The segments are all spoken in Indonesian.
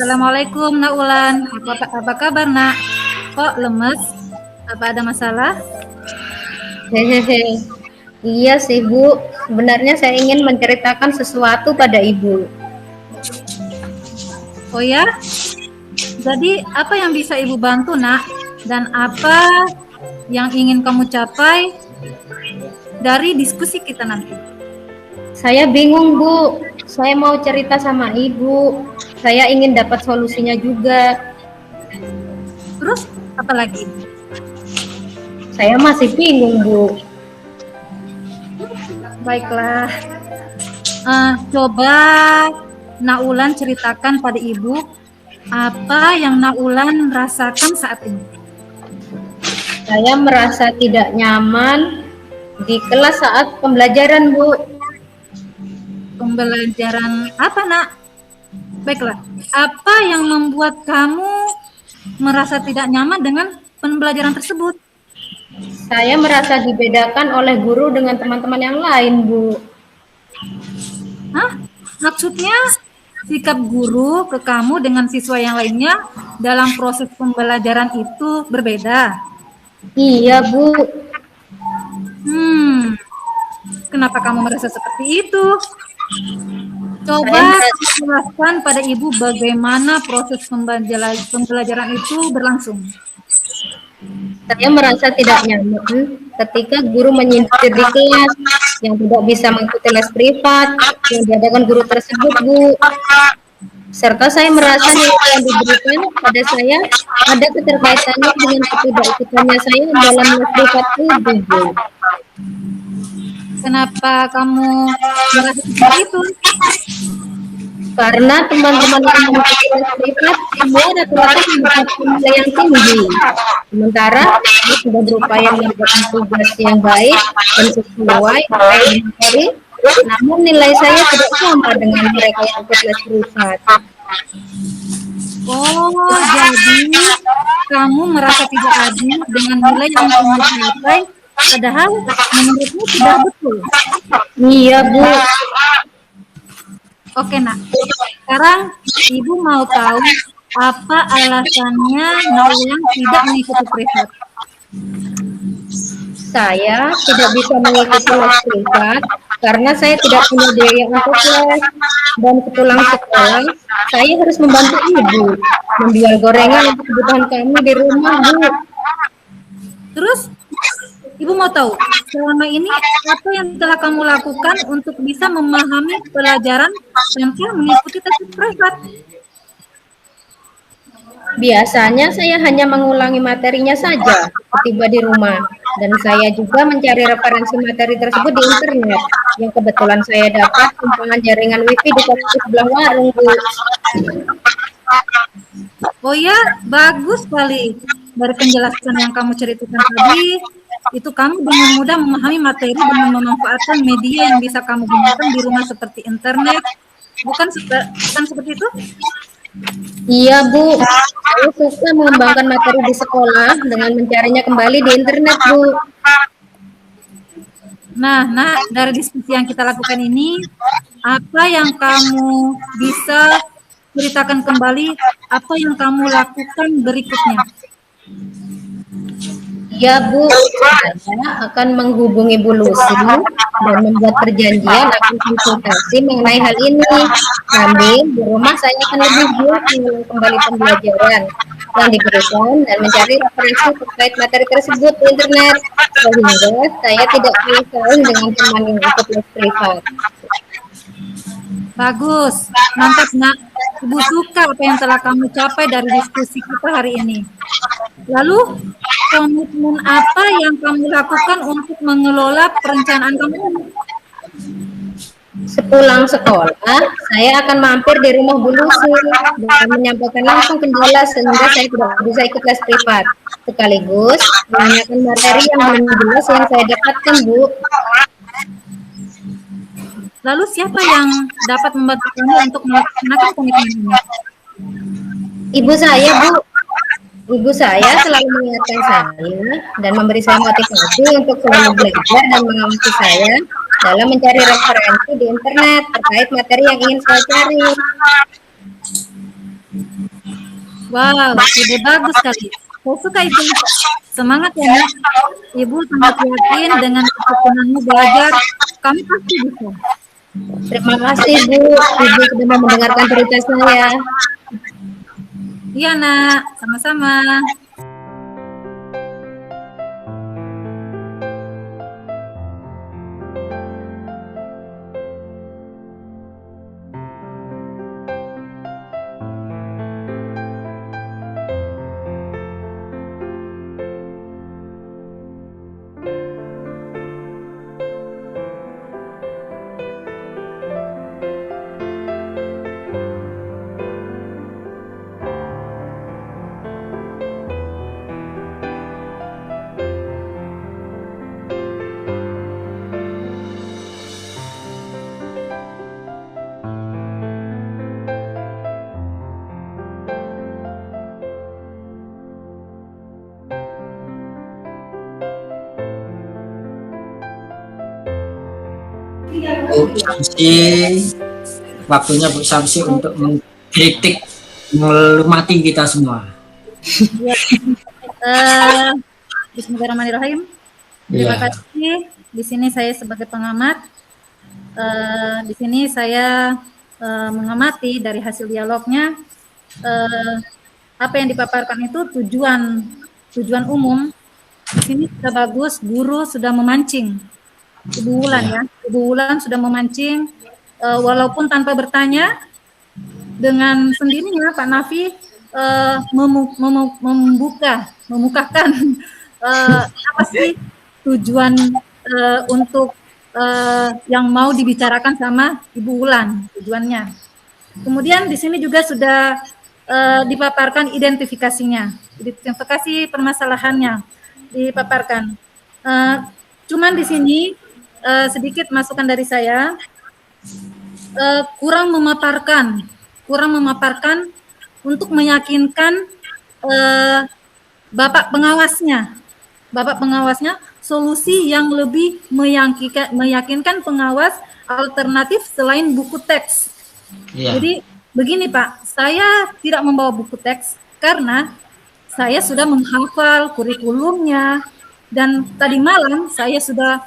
Assalamualaikum Nak Ulan. Apa kabar Nak? Kok lemes? Apa ada masalah? Hehehe. Iya sih Bu, sebenarnya saya ingin menceritakan sesuatu pada Ibu. Oh ya? Jadi apa yang bisa Ibu bantu Nak? Dan apa yang ingin kamu capai dari diskusi kita nanti? Saya bingung Bu, saya mau cerita sama Ibu. Saya ingin dapat solusinya juga. Terus apa lagi? Saya masih bingung Bu. Baiklah. Coba Nak Ulan ceritakan pada Ibu apa yang Nak Ulan rasakan saat ini. Saya merasa tidak nyaman di kelas saat pembelajaran Bu. Pembelajaran apa Nak? Baiklah, apa yang membuat kamu merasa tidak nyaman dengan pembelajaran tersebut? Saya merasa dibedakan oleh guru dengan teman-teman yang lain Bu. Hah? Maksudnya sikap guru ke kamu dengan siswa yang lainnya dalam proses pembelajaran itu berbeda? Iya Bu. Kenapa kamu merasa seperti itu? Coba jelaskan pada Ibu bagaimana proses pembelajaran itu berlangsung. Saya merasa tidak nyaman ketika guru menyindir di kelas, yang tidak bisa mengikuti les privat yang diadakan guru tersebut, Bu. Serta saya merasa nilai yang diberikan pada saya ada keterkaitannya dengan ketidakikutannya saya dalam les privat itu, Bu. Kenapa kamu merasa seperti itu? Karena teman-teman yang mengikuti les privat semua rata-rata mendapatkan nilai yang tinggi. Sementara saya sudah berupaya melakukan tugas yang baik dan sesuai dengan materi, namun nilai saya tidak sama dengan mereka yang ikut les privat. Oh, jadi kamu merasa tidak adil dengan nilai yang kamu capai, padahal menurutmu sudah betul. Iya, Bu. Oke, Nak. Sekarang Ibu mau tahu apa alasannya Naulan tidak mengikuti privat? Saya tidak bisa mengikuti les privat karena saya tidak punya biaya untuk les, dan sepulang sekolah saya harus membantu ibu menjual gorengan untuk kebutuhan kami di rumah, Bu. Terus Ibu mau tahu selama ini apa yang telah kamu lakukan untuk bisa memahami pelajaran tanpa mengikuti tes privat? Biasanya saya hanya mengulangi materinya saja tiba di rumah, dan saya juga mencari referensi materi tersebut di internet yang kebetulan saya dapat tumpangan jaringan wifi di kampus sebelah warung, Bu. Oh ya, bagus sekali. Dari penjelasan yang kamu ceritakan tadi, itu kamu dengan mudah memahami materi dengan memanfaatkan media yang bisa kamu gunakan di rumah seperti internet. Bukan seperti itu? Iya, Bu. Saya suka mengembangkan materi di sekolah dengan mencarinya kembali di internet, Bu. Nah, dari diskusi yang kita lakukan ini, apa yang kamu bisa ceritakan kembali, apa yang kamu lakukan berikutnya? Ya, Bu, saya akan menghubungi Bu Lucy dan membuat perjanjian akan konsultasi mengenai hal ini. Sambil di rumah saya akan lebih giat mengulang kembali pembelajaran yang diberikan dan mencari referensi terkait materi tersebut di internet, sehingga saya tidak kalah saing dengan teman yang ikut les privat. Bagus, mantap Nak. Ibu suka apa yang telah kamu capai dari diskusi kita hari ini. Lalu, komitmen apa yang kamu lakukan untuk mengelola perencanaan kamu? Sepulang sekolah, saya akan mampir di rumah Bu Lucy dan menyampaikan langsung kendala sehingga saya tidak bisa ikut les privat. Sekaligus menanyakan materi yang belum jelas yang saya dapatkan, Bu. Lalu siapa yang dapat membantu kamu untuk melaksanakan komitmen ini? Ibu saya, Bu. Ibu saya selalu mengingatkan saya dan memberi saya motivasi untuk selalu belajar dan mengawasi saya dalam mencari referensi di internet terkait materi yang ingin saya cari. Wow, ide bagus sekali. Saya suka itu. Semangat ya, Nak. Ibu sangat yakin dengan ketekunan belajar, kamu pasti bisa. Terima kasih Bu, Ibu sudah mau mendengarkan cerita saya. Iya, Nak. Sama-sama. Bu Samsi, waktunya Bu Samsi untuk mengkritik, melumati kita semua. Ya. Bismillahirrahmanirrahim. Terima kasih. Di sini saya sebagai pengamat. Di sini saya mengamati dari hasil dialognya apa yang dipaparkan itu tujuan umum. Di sini sudah bagus, guru sudah memancing. Ibu Wulan ya, Ibu Wulan sudah memancing walaupun tanpa bertanya, dengan sendirinya Pak Nafi memukakan apa sih tujuan untuk yang mau dibicarakan sama Ibu Wulan, tujuannya. Kemudian di sini juga sudah dipaparkan identifikasinya, identifikasi permasalahannya dipaparkan. Cuman di sini sedikit masukan dari saya, kurang memaparkan untuk meyakinkan Bapak pengawasnya solusi yang lebih meyakinkan pengawas alternatif selain buku teks. Jadi begini Pak, saya tidak membawa buku teks karena saya sudah menghafal kurikulumnya dan tadi malam saya sudah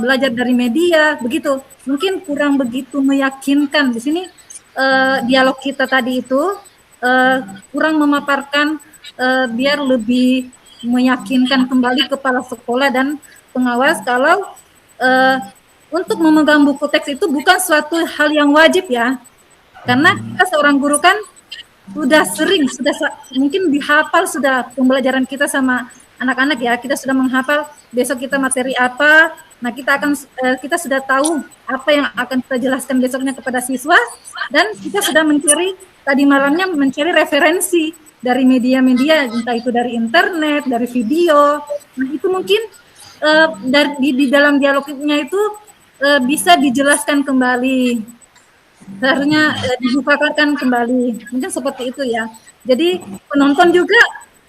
belajar dari media, begitu. Mungkin kurang begitu meyakinkan di sini dialog kita tadi itu kurang memaparkan biar lebih meyakinkan kembali kepala sekolah dan pengawas kalau untuk memegang buku teks itu bukan suatu hal yang wajib ya. Karena kita seorang guru kan sudah sering, mungkin dihafal sudah pembelajaran kita sama anak-anak ya, kita sudah menghafal besok kita materi apa. Nah, kita sudah tahu apa yang akan kita jelaskan besoknya kepada siswa dan kita sudah tadi malamnya mencari referensi dari media-media, entah itu dari internet, dari video. Nah, itu mungkin di dalam dialognya itu bisa dijelaskan kembali. Seharusnya dibukakan kembali. Mungkin seperti itu ya. Jadi penonton juga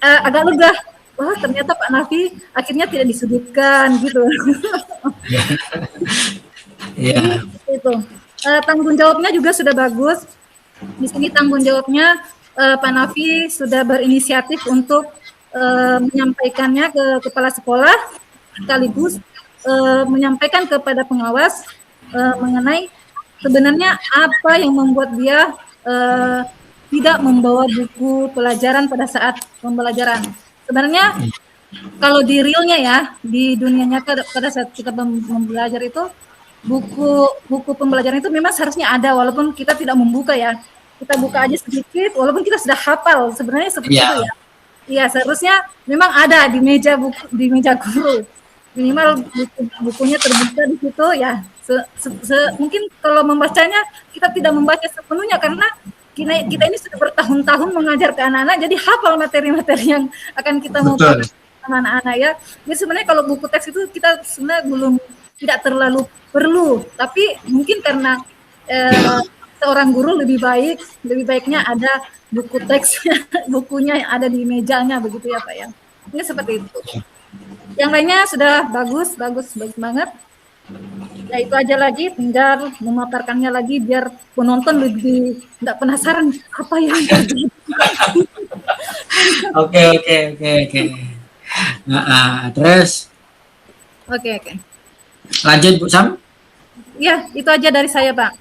agak lega. Wah, ternyata Pak Nafi akhirnya tidak disudutkan gitu. Jadi itu tanggung jawabnya juga sudah bagus. Di sini tanggung jawabnya Pak Nafi sudah berinisiatif untuk menyampaikannya ke kepala sekolah, sekaligus menyampaikan kepada pengawas mengenai sebenarnya apa yang membuat dia tidak membawa buku pelajaran pada saat pembelajaran. Sebenarnya kalau di realnya ya, di dunia nyata pada saat kita belajar itu buku pembelajaran itu memang seharusnya ada walaupun kita tidak membuka ya. Kita buka aja sedikit walaupun kita sudah hafal, sebenarnya seperti itu ya. Iya, seharusnya memang ada di meja guru. Minimal bukunya terbuka di situ ya. Mungkin kalau membacanya kita tidak membaca sepenuhnya karena kita ini sudah bertahun-tahun mengajar ke anak-anak, jadi hafal materi-materi yang akan kita mau pakai sama anak-anak ya. Jadi sebenarnya kalau buku teks itu kita sebenarnya belum tidak terlalu perlu, tapi mungkin karena seorang guru lebih baiknya ada buku teks bukunya yang ada di mejanya begitu ya Pak ya. Ini seperti itu. Yang lainnya sudah bagus banget. Ya itu aja lagi, tinggal memaparkannya lagi biar penonton lebih nggak penasaran apa yang terjadi. Oke. Terus Oke. lanjut Bu Sam. Ya, itu aja dari saya, Pak.